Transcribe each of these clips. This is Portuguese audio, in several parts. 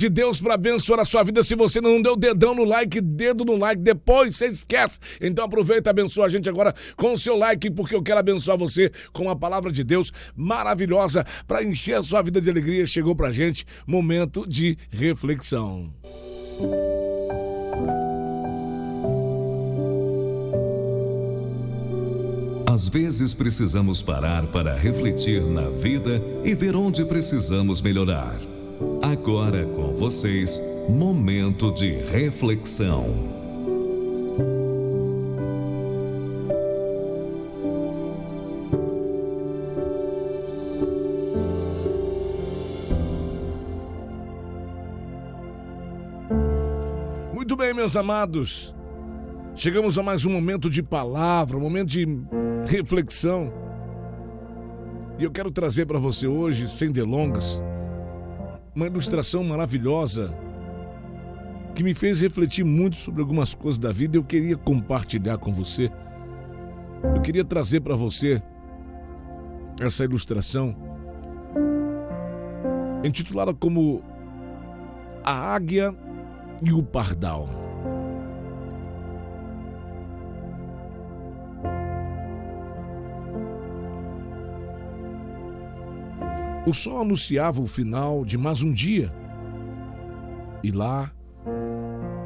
De Deus para abençoar a sua vida. Se você não deu dedão no like, dedo no like, depois você esquece. Então aproveita e abençoa a gente agora com o seu like, porque eu quero abençoar você com a palavra de Deus maravilhosa para encher a sua vida de alegria. Chegou pra gente momento de reflexão. Às vezes precisamos parar para refletir na vida e ver onde precisamos melhorar. Agora com vocês, momento de reflexão. Muito bem, meus amados. Chegamos a mais um momento de palavra, um momento de reflexão. E eu quero trazer para você hoje, sem delongas, uma ilustração maravilhosa que me fez refletir muito sobre algumas coisas da vida. Eu queria compartilhar com você. Eu queria trazer para você essa ilustração intitulada como A Águia e o Pardal. O sol anunciava o final de mais um dia. E lá,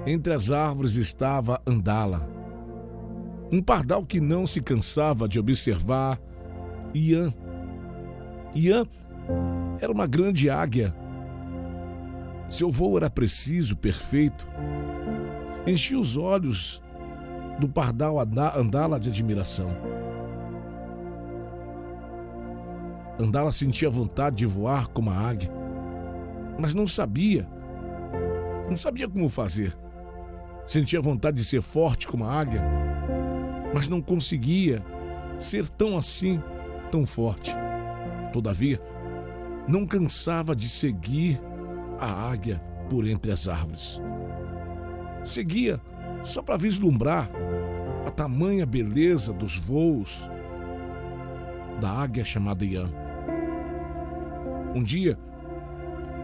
entre as árvores, estava Andala, um pardal que não se cansava de observar Ian. Ian era uma grande águia. Seu voo era preciso, perfeito. Enchia os olhos do pardal Andala de admiração. Andala sentia vontade de voar como a águia, mas não sabia como fazer. Sentia vontade de ser forte como a águia, mas não conseguia ser tão forte. Todavia, não cansava de seguir a águia por entre as árvores. Seguia só para vislumbrar a tamanha beleza dos voos da águia chamada Ian. Um dia,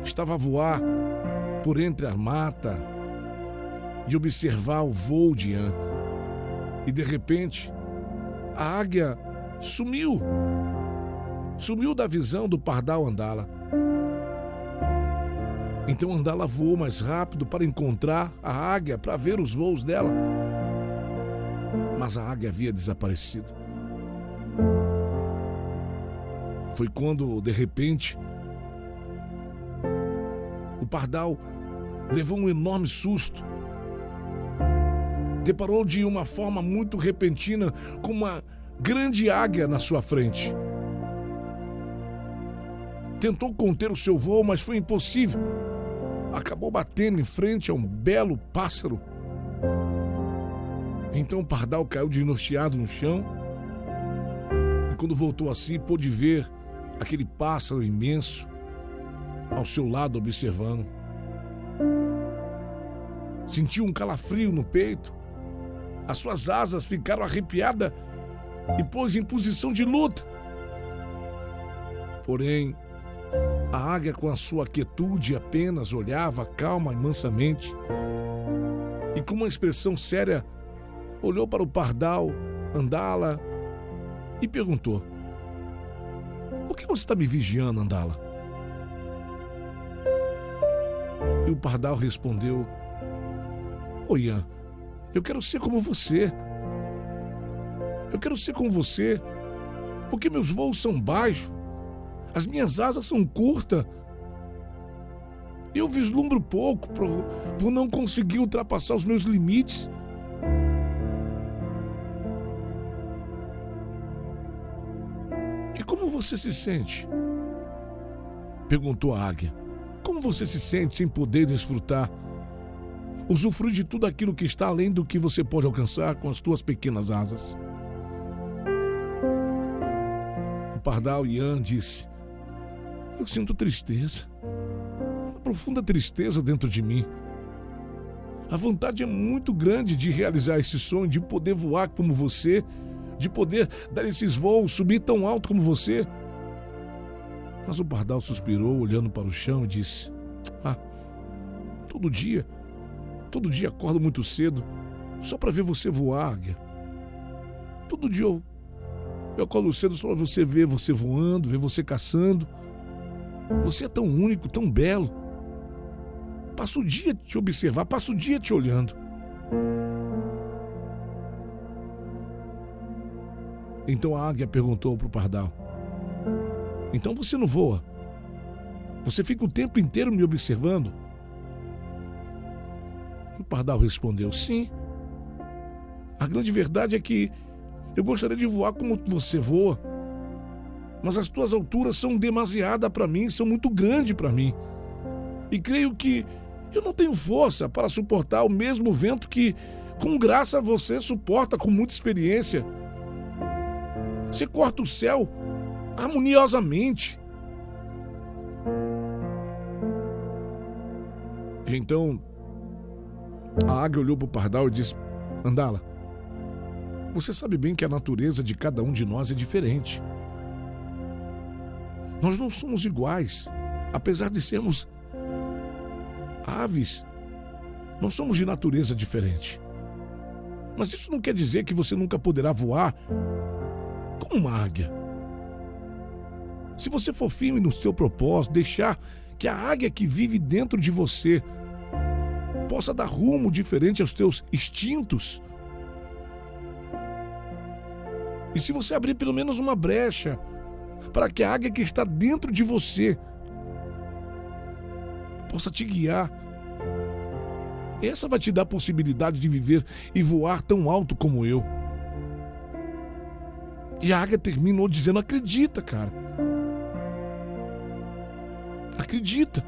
estava a voar por entre a mata e observar o voo de Ian. E de repente, a águia sumiu. Sumiu da visão do pardal Andala. Então Andala voou mais rápido para encontrar a águia, para ver os voos dela. Mas a águia havia desaparecido. Foi quando, de repente, o pardal levou um enorme susto. Deparou de uma forma muito repentina com uma grande águia na sua frente. Tentou conter o seu voo, mas foi impossível. Acabou batendo em frente a um belo pássaro. Então o pardal caiu desnorteado no chão. E quando voltou a si, pôde ver aquele pássaro imenso ao seu lado observando. Sentiu um calafrio no peito. As suas asas ficaram arrepiadas e pôs em posição de luta. Porém, a águia, com a sua quietude, apenas olhava calma e mansamente. E com uma expressão séria, olhou para o pardal Andala e perguntou: "Por que você está me vigiando, Andala?" E o pardal respondeu: "Ô Ian, eu quero ser como você. Eu quero ser como você, porque meus voos são baixos, as minhas asas são curtas. Eu vislumbro pouco por não conseguir ultrapassar os meus limites. E como você se sente?" Perguntou a águia. "Como você se sente sem poder desfrutar, usufruir de tudo aquilo que está além do que você pode alcançar com as tuas pequenas asas?" O pardal Ian disse: "Eu sinto tristeza, uma profunda tristeza dentro de mim. A vontade é muito grande de realizar esse sonho, de poder voar como você, de poder dar esses voos, subir tão alto como você." Mas o pardal suspirou, olhando para o chão, e disse: todo dia acordo muito cedo só para ver você voar, águia. Todo dia eu acordo cedo só para você ver você voando, ver você caçando. Você é tão único, tão belo. Passo o dia te observar, passo o dia te olhando. Então a águia perguntou para o pardal: então você não voa? Você fica o tempo inteiro me observando? E o pardal respondeu: sim. A grande verdade é que eu gostaria de voar como você voa, mas as tuas alturas são demasiadas para mim, são muito grandes para mim. E creio que eu não tenho força para suportar o mesmo vento que, com graça, você suporta com muita experiência. Você corta o céu harmoniosamente. Então, a águia olhou para o pardal e disse: Andala, você sabe bem que a natureza de cada um de nós é diferente. Nós não somos iguais, apesar de sermos aves. Nós somos de natureza diferente. Mas isso não quer dizer que você nunca poderá voar como uma águia. Se você for firme no seu propósito, deixar que a águia que vive dentro de você possa dar rumo diferente aos teus instintos. E se você abrir pelo menos uma brecha para que a águia que está dentro de você possa te guiar, essa vai te dar a possibilidade de viver e voar tão alto como eu. E a águia terminou dizendo: acredita, cara. Acredita.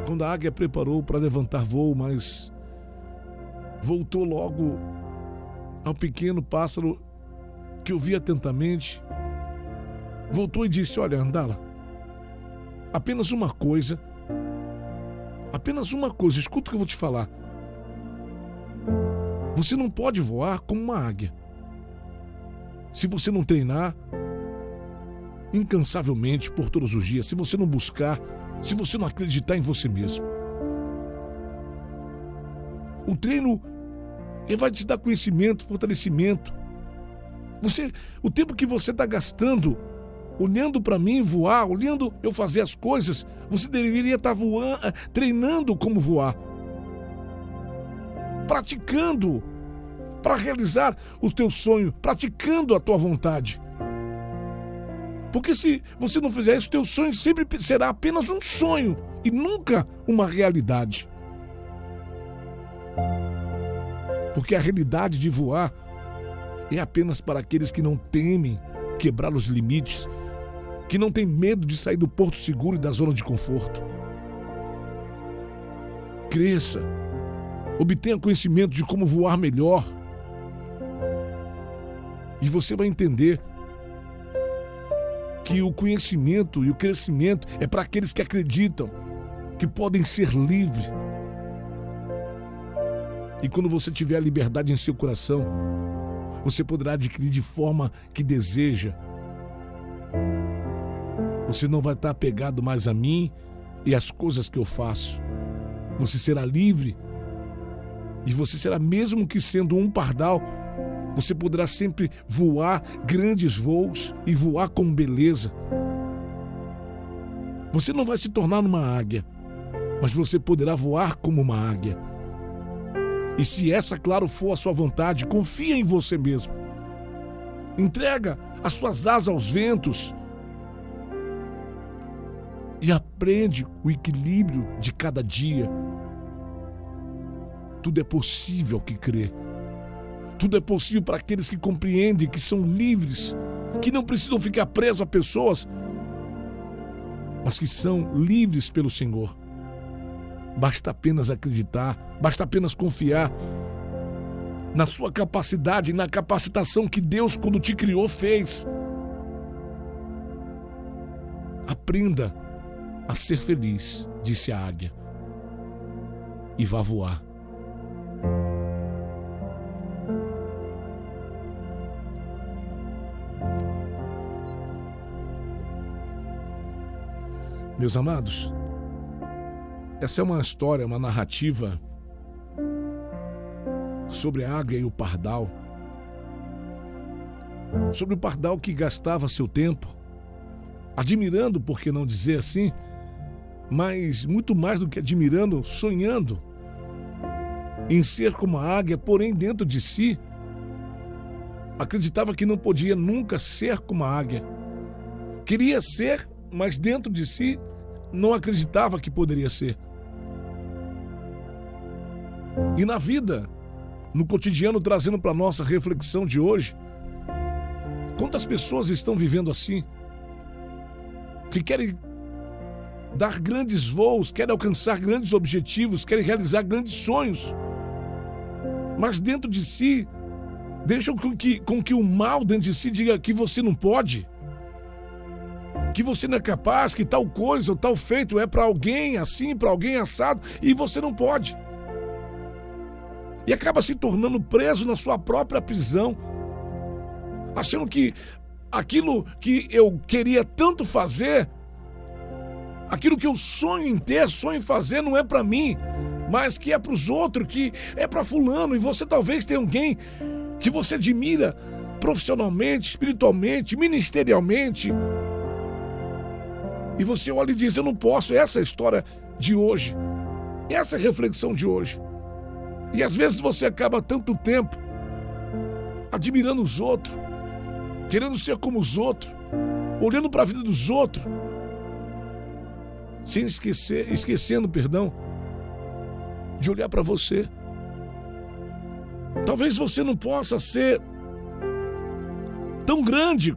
Quando a águia preparou para levantar voo, mas voltou logo ao pequeno pássaro que ouvia atentamente, voltou e disse: olha, Andala, apenas uma coisa, escuta o que eu vou te falar. Você não pode voar como uma águia se você não treinar incansavelmente por todos os dias, se você não buscar, se você não acreditar em você mesmo. O treino, ele vai te dar conhecimento, fortalecimento. O tempo que você está gastando olhando para mim voar, olhando eu fazer as coisas, você deveria estar voando, treinando como voar, praticando para realizar o teu sonho, praticando a tua vontade. Porque se você não fizer isso, teu sonho sempre será apenas um sonho e nunca uma realidade. Porque a realidade de voar é apenas para aqueles que não temem quebrar os limites, que não têm medo de sair do porto seguro e da zona de conforto. Cresça, obtenha conhecimento de como voar melhor, e você vai entender que o conhecimento e o crescimento é para aqueles que acreditam que podem ser livres. E quando você tiver a liberdade em seu coração, você poderá adquirir de forma que deseja. Você não vai estar apegado mais a mim e às coisas que eu faço. Você será livre. E você será, mesmo que sendo um pardal, você poderá sempre voar grandes voos e voar com beleza. Você não vai se tornar uma águia, mas você poderá voar como uma águia. E se essa, claro, for a sua vontade, confia em você mesmo. Entrega as suas asas aos ventos e aprende o equilíbrio de cada dia. Tudo é possível que crê. Tudo é possível para aqueles que compreendem, que são livres, que não precisam ficar presos a pessoas, mas que são livres pelo Senhor. Basta apenas acreditar, basta apenas confiar na sua capacidade e na capacitação que Deus, quando te criou, fez. Aprenda a ser feliz, disse a águia, e vá voar. Meus amados, Essa é uma história, uma narrativa sobre a águia e o pardal. Sobre o pardal que gastava seu tempo admirando, por que não dizer assim, mas muito mais do que admirando, sonhando em ser como a águia, porém dentro de si acreditava que não podia nunca ser como a águia. Queria ser, mas dentro de si não acreditava que poderia ser. E na vida, no cotidiano, trazendo para a nossa reflexão de hoje, quantas pessoas estão vivendo assim? Que querem dar grandes voos, querem alcançar grandes objetivos, querem realizar grandes sonhos, mas dentro de si deixam com que o mal dentro de si diga que você não pode, que você não é capaz, que tal coisa ou tal feito é para alguém assim, para alguém assado, e você não pode. E acaba se tornando preso na sua própria prisão, achando que aquilo que eu queria tanto fazer, aquilo que eu sonho em ter, sonho em fazer, não é para mim, mas que é para os outros, que é para fulano. E você talvez tenha alguém que você admira profissionalmente, espiritualmente, ministerialmente, e você olha e diz: eu não posso. Essa é a história de hoje, essa é a reflexão de hoje. E às vezes você acaba tanto tempo admirando os outros, querendo ser como os outros, olhando para a vida dos outros, sem esquecendo de olhar para você. Talvez você não possa ser tão grande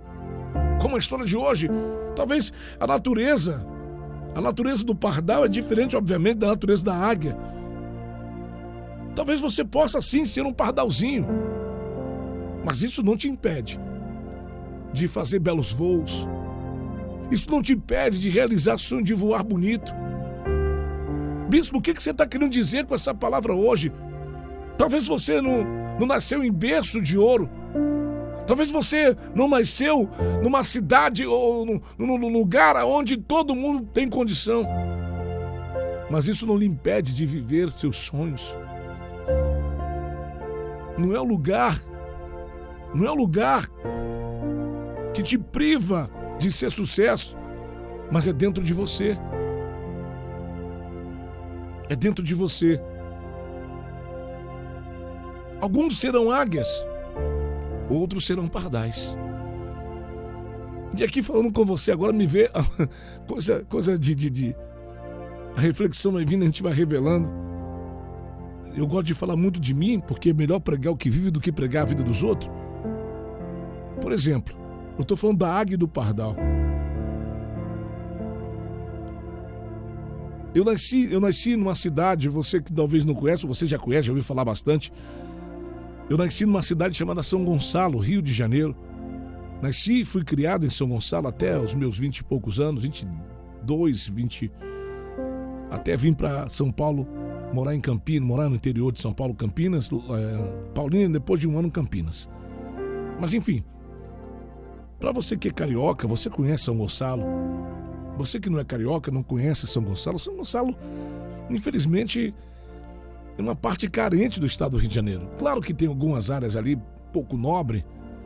como a história de hoje. Talvez a natureza do pardal é diferente, obviamente, da natureza da águia. Talvez você possa sim ser um pardalzinho, mas isso não te impede de fazer belos voos. Isso não te impede de realizar sonho de voar bonito. Bispo, o que você está querendo dizer com essa palavra hoje? Talvez você não nasceu em berço de ouro. Talvez você não nasceu numa cidade ou num lugar onde todo mundo tem condição. Mas isso não lhe impede de viver seus sonhos. Não é o lugar que te priva de ser sucesso, mas é dentro de você. É dentro de você. Alguns serão águias, outros serão pardais. E aqui falando com você agora, me vê coisa de a reflexão vai vindo, a gente vai revelando. Eu gosto de falar muito de mim, porque é melhor pregar o que vive do que pregar a vida dos outros. Por exemplo, eu estou falando da águia e do pardal. Eu nasci numa cidade, você que talvez não conhece, você já conhece, já ouviu falar bastante. Eu nasci numa cidade chamada São Gonçalo, Rio de Janeiro. Nasci e fui criado em São Gonçalo até os meus 20 e poucos anos, 22, 20, até vim para São Paulo, morar em Campinas, morar no interior de São Paulo, Campinas, Paulínia, depois de um ano em Campinas. Mas enfim, para você que é carioca, você conhece São Gonçalo. Você que não é carioca, não conhece São Gonçalo. São Gonçalo, infelizmente, é uma parte carente do estado do Rio de Janeiro. Claro que tem algumas áreas ali pouco nobre,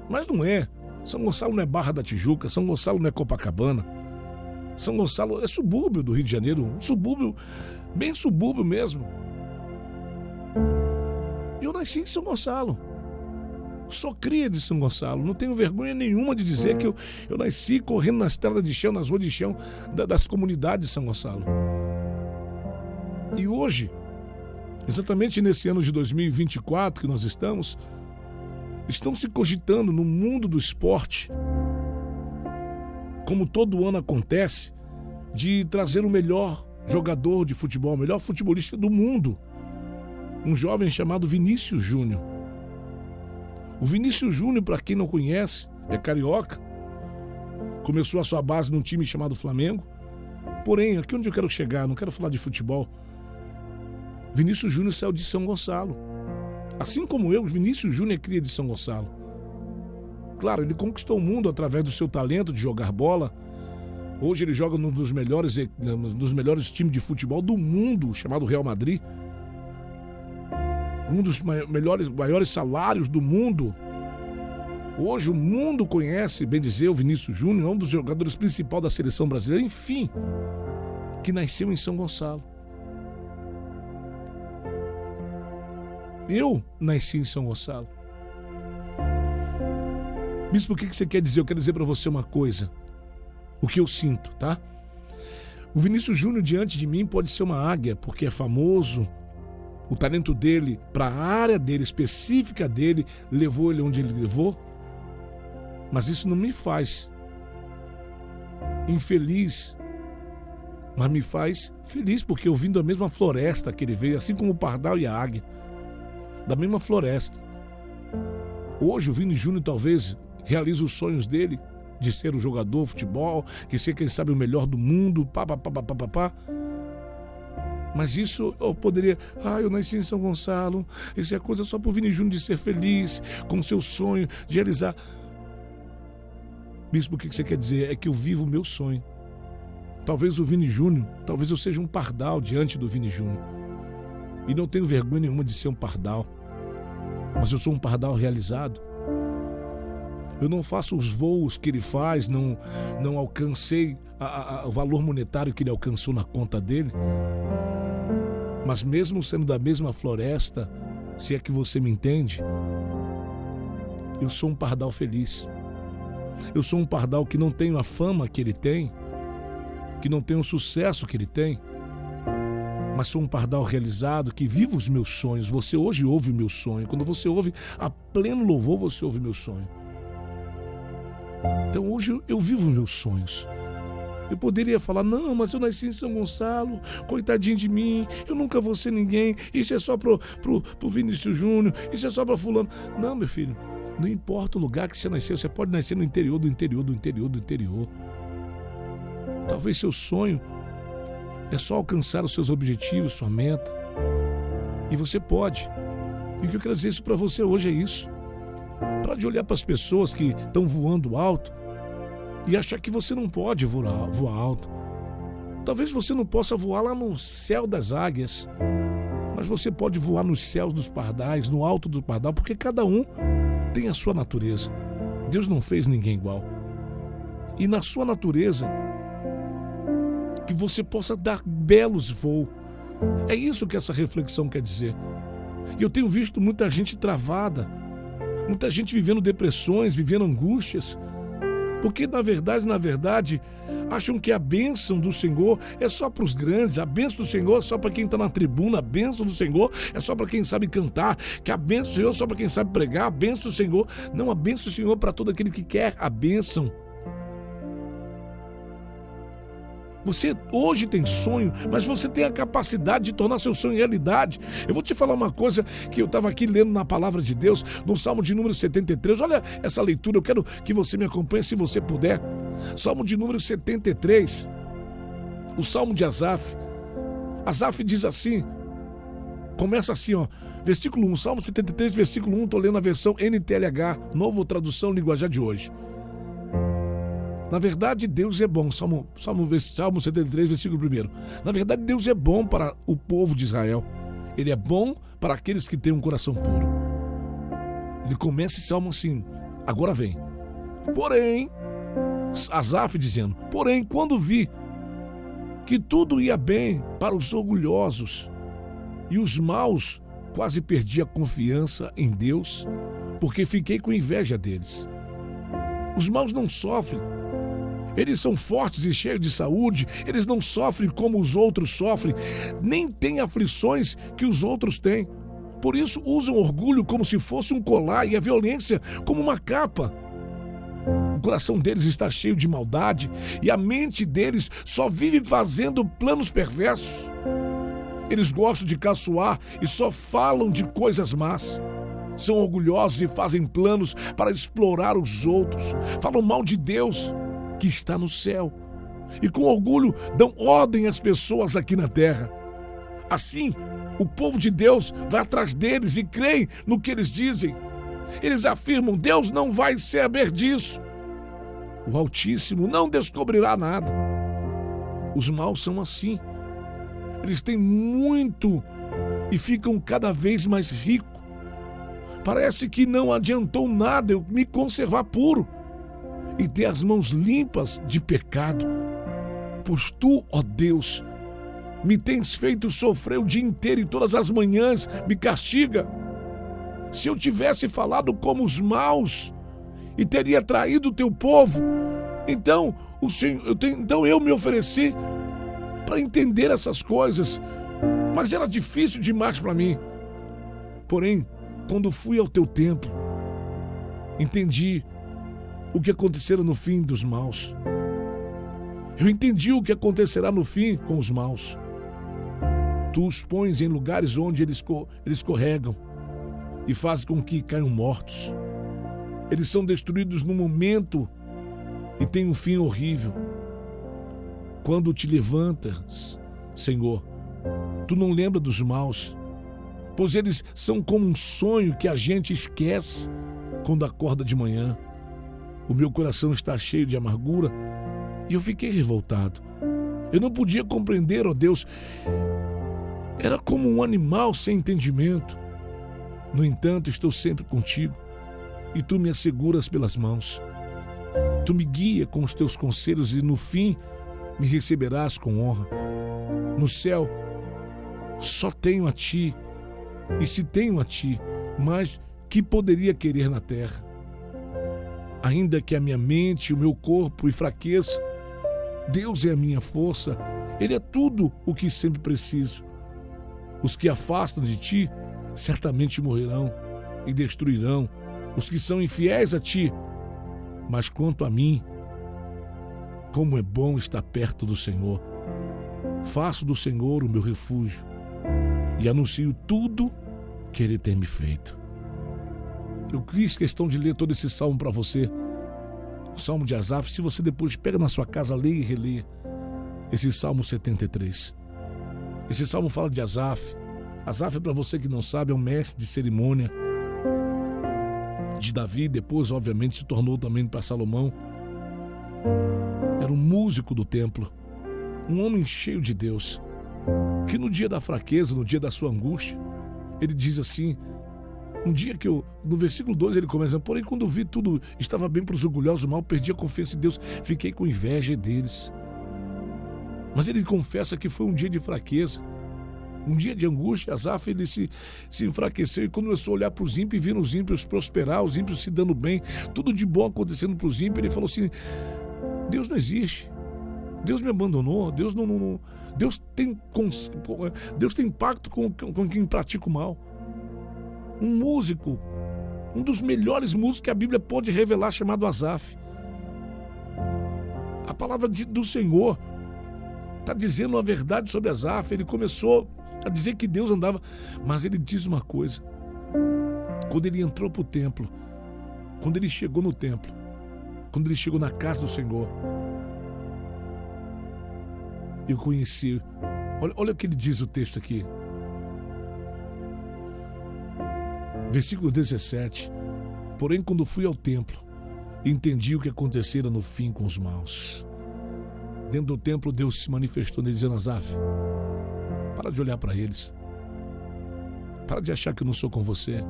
mas não é. São Gonçalo não é Barra da Tijuca, São Gonçalo não é Copacabana. São Gonçalo é subúrbio do Rio de Janeiro, um subúrbio, bem subúrbio mesmo. E eu nasci em São Gonçalo. Sou cria de São Gonçalo. Não tenho vergonha nenhuma de dizer que eu nasci correndo nas estradas de chão, nas ruas de chão das comunidades de São Gonçalo. E hoje, exatamente nesse ano de 2024 que nós estão se cogitando no mundo do esporte, como todo ano acontece, de trazer o melhor jogador de futebol, o melhor futebolista do mundo, um jovem chamado Vinícius Júnior. O Vinícius Júnior, para quem não conhece, é carioca, começou a sua base num time chamado Flamengo, porém, aqui onde eu quero chegar, não quero falar de futebol, Vinícius Júnior saiu de São Gonçalo. Assim como eu, Vinícius Júnior é cria de São Gonçalo. Claro, ele conquistou o mundo através do seu talento de jogar bola, Hoje ele joga num dos melhores times de futebol do mundo, chamado Real Madrid. Um dos maiores salários do mundo. Hoje o mundo conhece, bem dizer, o Vinícius Júnior, é um dos jogadores principais da seleção brasileira, enfim, que nasceu em São Gonçalo. Eu nasci em São Gonçalo. Bispo, o que você quer dizer? Eu quero dizer para você uma coisa, o que eu sinto, tá? O Vinícius Júnior diante de mim pode ser uma águia, porque é famoso. O talento dele, para a área dele, específica dele, levou ele onde ele levou. Mas isso não me faz infeliz, mas me faz feliz, porque eu vim da mesma floresta que ele veio, assim como o pardal e a águia, da mesma floresta. Hoje o Vini Júnior talvez realize os sonhos dele de ser um jogador de futebol, que ser, quem sabe, o melhor do mundo, pá. Mas isso eu poderia... eu nasci em São Gonçalo. Isso é coisa só pro Vini Júnior de ser feliz com o seu sonho, de realizar. Bispo, o que você quer dizer? É que eu vivo o meu sonho. Talvez o Vini Júnior, talvez eu seja um pardal diante do Vini Júnior. E não tenho vergonha nenhuma de ser um pardal. Mas eu sou um pardal realizado. Eu não faço os voos que ele faz, não alcancei o valor monetário que ele alcançou na conta dele. Mas mesmo sendo da mesma floresta, se é que você me entende, eu sou um pardal feliz. Eu sou um pardal que não tenho a fama que ele tem, que não tenho o sucesso que ele tem, mas sou um pardal realizado, que vivo os meus sonhos. Você hoje ouve o meu sonho. Quando você ouve a pleno louvor, você ouve o meu sonho. Então hoje eu vivo meus sonhos. Eu poderia falar, não, mas eu nasci em São Gonçalo, coitadinho de mim, eu nunca vou ser ninguém, isso é só pro Vinícius Júnior, isso é só pra fulano. Não, meu filho, não importa o lugar que você nasceu, você pode nascer no interior do interior do interior do interior. Talvez seu sonho é só alcançar os seus objetivos, sua meta. E você pode. E o que eu quero dizer isso para você hoje é isso. Para de olhar para as pessoas que estão voando alto e achar que você não pode voar alto. Talvez você não possa voar lá no céu das águias, mas você pode voar nos céus dos pardais, no alto do pardal, porque cada um tem a sua natureza. Deus não fez ninguém igual. E na sua natureza, que você possa dar belos voos. É isso que essa reflexão quer dizer. E eu tenho visto muita gente travada, muita gente vivendo depressões, vivendo angústias, porque na verdade, acham que a bênção do Senhor é só para os grandes, a bênção do Senhor é só para quem está na tribuna, a bênção do Senhor é só para quem sabe cantar, que a bênção do Senhor é só para quem sabe pregar, a bênção do Senhor, não, a bênção do Senhor é para todo aquele que quer a bênção. Você hoje tem sonho, mas você tem a capacidade de tornar seu sonho realidade. Eu vou te falar uma coisa que eu estava aqui lendo na palavra de Deus, no Salmo de número 73. Olha essa leitura, eu quero que você me acompanhe se você puder. Salmo de número 73, o Salmo de Asaf. Asaf diz assim, começa assim, versículo 1, Salmo 73, versículo 1, estou lendo a versão NTLH, nova tradução linguajar de hoje. Na verdade, Deus é bom. Salmo 73, versículo 1. Na verdade, Deus é bom para o povo de Israel. Ele é bom para aqueles que têm um coração puro. Ele começa esse salmo assim. Agora vem. Porém, Asaf dizendo, porém, quando vi que tudo ia bem para os orgulhosos e os maus, quase perdi a confiança em Deus, porque fiquei com inveja deles. Os maus não sofrem. Eles são fortes e cheios de saúde, eles não sofrem como os outros sofrem, nem têm aflições que os outros têm. Por isso usam orgulho como se fosse um colar e a violência como uma capa. O coração deles está cheio de maldade e a mente deles só vive fazendo planos perversos. Eles gostam de caçoar e só falam de coisas más. São orgulhosos e fazem planos para explorar os outros. Falam mal de Deus, que está no céu, e com orgulho dão ordem às pessoas aqui na terra. Assim, o povo de Deus vai atrás deles e creem no que eles dizem. Eles afirmam, Deus não vai saber disso. o Altíssimo não descobrirá nada. Os maus são assim. Eles têm muito e ficam cada vez mais ricos. Parece que não adiantou nada eu me conservar puro e ter as mãos limpas de pecado. Pois tu, ó Deus, me tens feito sofrer o dia inteiro e todas as manhãs me castiga. Se eu tivesse falado como os maus e teria traído o teu povo, então eu me ofereci para entender essas coisas, mas era difícil demais para mim. Porém, quando fui ao teu templo, entendi o que acontecerá no fim dos maus. Eu entendi o que acontecerá no fim com os maus. Tu os pões em lugares onde eles escorregam e fazes com que caiam mortos. Eles são destruídos no momento e têm um fim horrível. Quando te levantas, Senhor, tu não lembra dos maus, pois eles são como um sonho que a gente esquece quando acorda de manhã. O meu coração está cheio de amargura e eu fiquei revoltado. Eu não podia compreender, ó Deus. Era como um animal sem entendimento. No entanto, estou sempre contigo e tu me asseguras pelas mãos. Tu me guia com os teus conselhos e no fim me receberás com honra. No céu só tenho a ti, e se tenho a ti, mais que poderia querer na terra? Ainda que a minha mente, o meu corpo enfraqueça, Deus é a minha força, Ele é tudo o que sempre preciso. Os que afastam de ti certamente morrerão e destruirão os que são infiéis a ti. Mas quanto a mim, como é bom estar perto do Senhor. Faço do Senhor o meu refúgio e anuncio tudo que Ele tem me feito. Eu fiz questão de ler todo esse salmo para você. O Salmo de Asaf, se você depois pega na sua casa, leia e releia esse Salmo 73. Esse salmo fala de Asaf. Asaf, para você que não sabe, é um mestre de cerimônia de Davi. Depois, obviamente, se tornou também para Salomão. Era um músico do templo, um homem cheio de Deus, que no dia da fraqueza, no dia da sua angústia, ele diz assim, um dia que no versículo 2 ele começa, porém quando vi tudo estava bem para os orgulhosos, mal perdi a confiança em Deus, fiquei com inveja deles. Mas ele confessa que foi um dia de fraqueza, um dia de angústia. Asaf, ele se enfraqueceu e começou a olhar para os ímpios e vindo os ímpios prosperar, os ímpios se dando bem, tudo de bom acontecendo para os ímpios. Ele falou assim, Deus não existe, Deus me abandonou, Deus tem pacto com quem pratica o mal. Um músico, um dos melhores músicos que a Bíblia pode revelar, chamado Asaf. A palavra do Senhor está dizendo a verdade sobre Asaf. Ele começou a dizer que Deus andava, mas ele diz uma coisa. Quando ele entrou para o templo, quando ele chegou no templo, quando ele chegou na casa do Senhor, eu conheci. Olha o que ele diz o texto aqui. Versículo 17. Porém, quando fui ao templo, entendi o que acontecera no fim com os maus. Dentro do templo, Deus se manifestou nele, dizendo, Asaf, para de olhar para eles. Para de achar que eu não sou com você.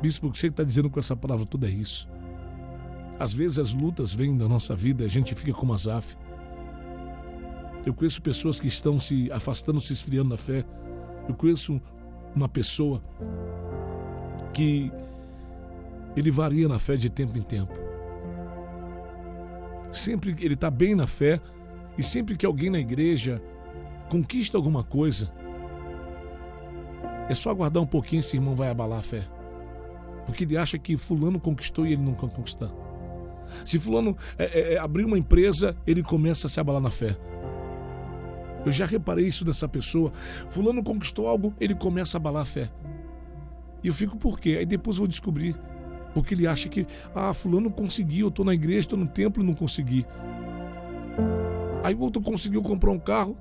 Bispo, o que você está dizendo com essa palavra toda é isso. Às vezes as lutas vêm da nossa vida, a gente fica como Asaf. Eu conheço pessoas que estão se afastando, se esfriando na fé. Eu conheço uma pessoa que ele varia na fé de tempo em tempo. Sempre ele está bem na fé e sempre que alguém na igreja conquista alguma coisa, é só aguardar um pouquinho, esse irmão vai abalar a fé. Porque ele acha que fulano conquistou e ele não vai conquistar. Se fulano abrir uma empresa, ele começa a se abalar na fé. Eu já reparei isso nessa pessoa. Fulano conquistou algo, ele começa a abalar a fé. E eu fico, por quê? Aí depois eu vou descobrir. Porque ele acha que, fulano conseguiu, eu estou na igreja, estou no templo e não consegui. Aí o outro conseguiu comprar um carro,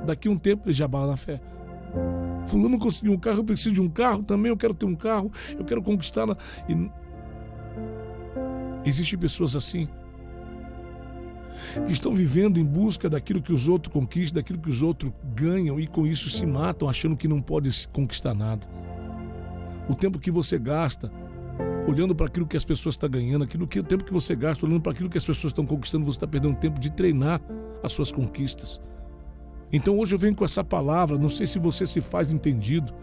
daqui a um tempo ele já abala na fé. Fulano conseguiu um carro, eu preciso de um carro também, eu quero ter um carro, eu quero conquistar. Existem pessoas assim. que estão vivendo em busca daquilo que os outros conquistam, daquilo que os outros ganham e com isso se matam achando que não pode conquistar nada. O tempo que você gasta olhando para aquilo que as pessoas estão ganhando, o tempo que você gasta olhando para aquilo que as pessoas estão conquistando, você está perdendo tempo de treinar as suas conquistas. Então hoje eu venho com essa palavra, não sei se você se faz entendido,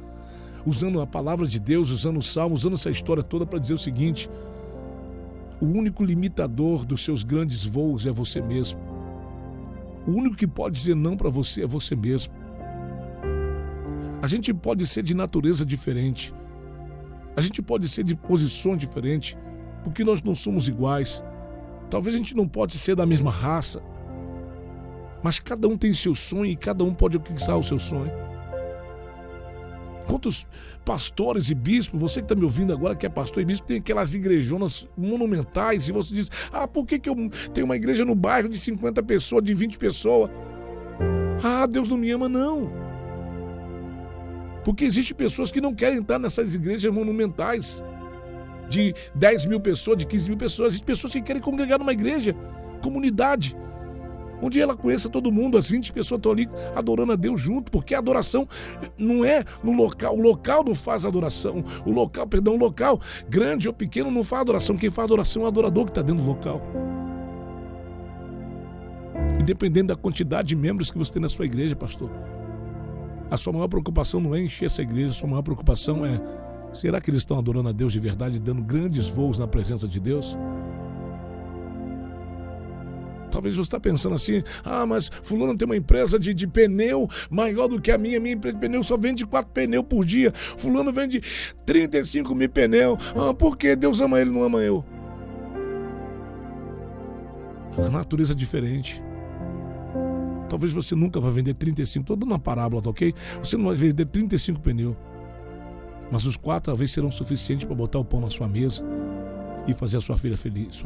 usando a palavra de Deus, usando o Salmo, usando essa história toda para dizer o seguinte: o único limitador dos seus grandes voos é você mesmo. O único que pode dizer não para você é você mesmo. A gente pode ser de natureza diferente, a gente pode ser de posição diferente, porque nós não somos iguais. Talvez a gente não pode ser da mesma raça, mas cada um tem seu sonho e cada um pode alcançar o seu sonho. Quantos pastores e bispos, você que está me ouvindo agora que é pastor e bispo, tem aquelas igrejonas monumentais e você diz: por que eu tenho uma igreja no bairro de 50 pessoas, de 20 pessoas? Deus não me ama, não. Porque existem pessoas que não querem estar nessas igrejas monumentais de 10 mil pessoas, de 15 mil pessoas. Existem pessoas que querem congregar numa igreja, comunidade, onde ela conheça todo mundo, as 20 pessoas estão ali adorando a Deus junto, porque a adoração não é no local, o local não faz adoração, o local grande ou pequeno não faz adoração, quem faz adoração é o adorador que está dentro do local. E dependendo da quantidade de membros que você tem na sua igreja, pastor, a sua maior preocupação não é encher essa igreja, a sua maior preocupação é: será que eles estão adorando a Deus de verdade, dando grandes voos na presença de Deus? Talvez você está pensando assim: mas fulano tem uma empresa de pneu maior do que a minha empresa de pneu só vende 4 pneus por dia. Fulano vende 35 mil pneus. Por que Deus ama ele, não ama eu? A natureza é diferente. Talvez você nunca vai vender 35, estou dando uma parábola, tá ok? Você não vai vender 35 pneus, mas os 4 talvez serão suficientes para botar o pão na sua mesa e fazer a sua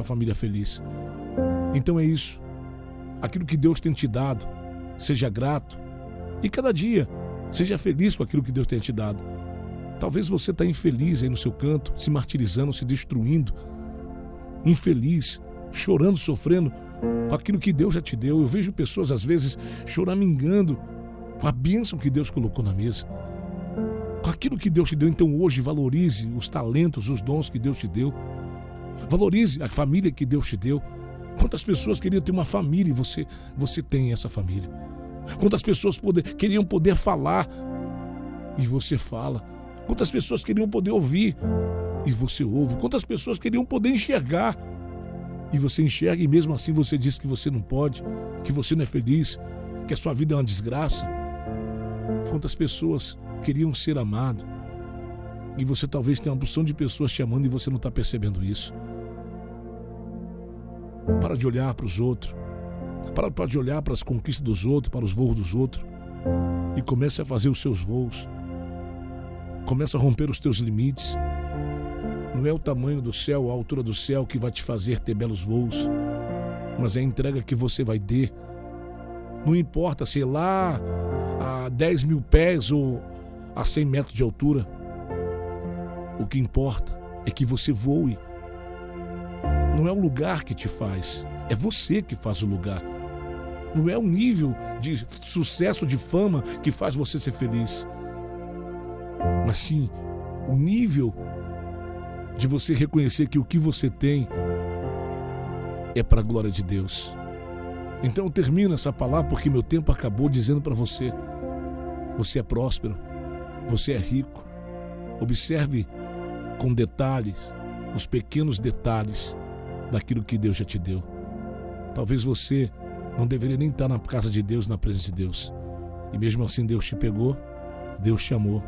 família feliz. Então é isso. Aquilo que Deus tem te dado, seja grato. E cada dia, seja feliz com aquilo que Deus tem te dado. Talvez você está infeliz aí no seu canto, se martirizando, se destruindo. Infeliz, chorando, sofrendo com aquilo que Deus já te deu. Eu vejo pessoas às vezes choramingando com a bênção que Deus colocou na mesa, com aquilo que Deus te deu. Então hoje valorize os talentos, os dons que Deus te deu. Valorize a família que Deus te deu. Quantas pessoas queriam ter uma família e você tem essa família? Quantas pessoas queriam poder falar e você fala? Quantas pessoas queriam poder ouvir e você ouve? Quantas pessoas queriam poder enxergar e você enxerga e mesmo assim você diz que você não pode, que você não é feliz, que a sua vida é uma desgraça? Quantas pessoas queriam ser amado e você talvez tenha uma porção de pessoas te amando e você não está percebendo isso? Para de olhar para os outros, para de olhar para as conquistas dos outros, para os voos dos outros, e comece a fazer os seus voos. Comece a romper os teus limites. Não é o tamanho do céu, a altura do céu que vai te fazer ter belos voos, mas é a entrega que você vai ter. Não importa se é lá a 10 mil pés ou a 100 metros de altura. O que importa é que você voe. Não é o lugar que te faz, é você que faz o lugar. Não é o nível de sucesso, de fama que faz você ser feliz, mas sim o nível de você reconhecer que o que você tem é para a glória de Deus. Então eu termino essa palavra porque meu tempo acabou dizendo para você: você é próspero, você é rico. Observe com detalhes, os pequenos detalhes daquilo que Deus já te deu. Talvez você não deveria nem estar na casa de Deus, na presença de Deus, e mesmo assim Deus te pegou, Deus te amou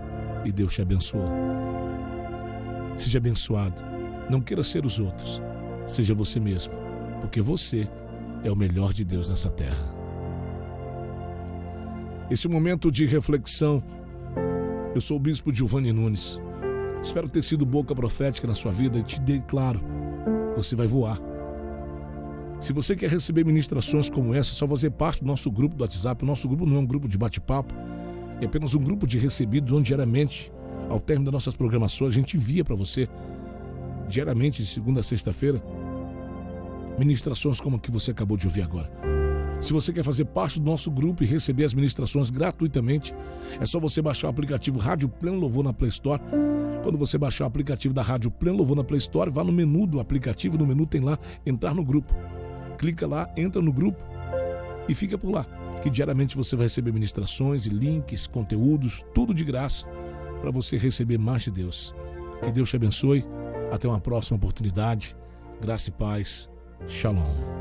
e Deus te abençoou. Seja abençoado. Não queira ser os outros, seja você mesmo, porque você é o melhor de Deus nessa terra. Esse momento de reflexão, eu sou o bispo Giovanni Nunes. Espero ter sido boca profética na sua vida e te declaro: você vai voar. Se você quer receber ministrações como essa, é só fazer parte do nosso grupo do WhatsApp. O nosso grupo não é um grupo de bate-papo, é apenas um grupo de recebidos, onde diariamente, ao término das nossas programações, a gente envia para você, diariamente, de segunda a sexta-feira, ministrações como a que você acabou de ouvir agora. Se você quer fazer parte do nosso grupo e receber as ministrações gratuitamente, é só você baixar o aplicativo Rádio Pleno Louvor na Play Store. Quando você baixar o aplicativo da Rádio Pleno Louvor na Play Store, vá no menu do aplicativo, no menu tem lá, entrar no grupo. Clica lá, entra no grupo e fica por lá, que diariamente você vai receber ministrações e links, conteúdos, tudo de graça, para você receber mais de Deus. Que Deus te abençoe. Até uma próxima oportunidade. Graça e paz. Shalom.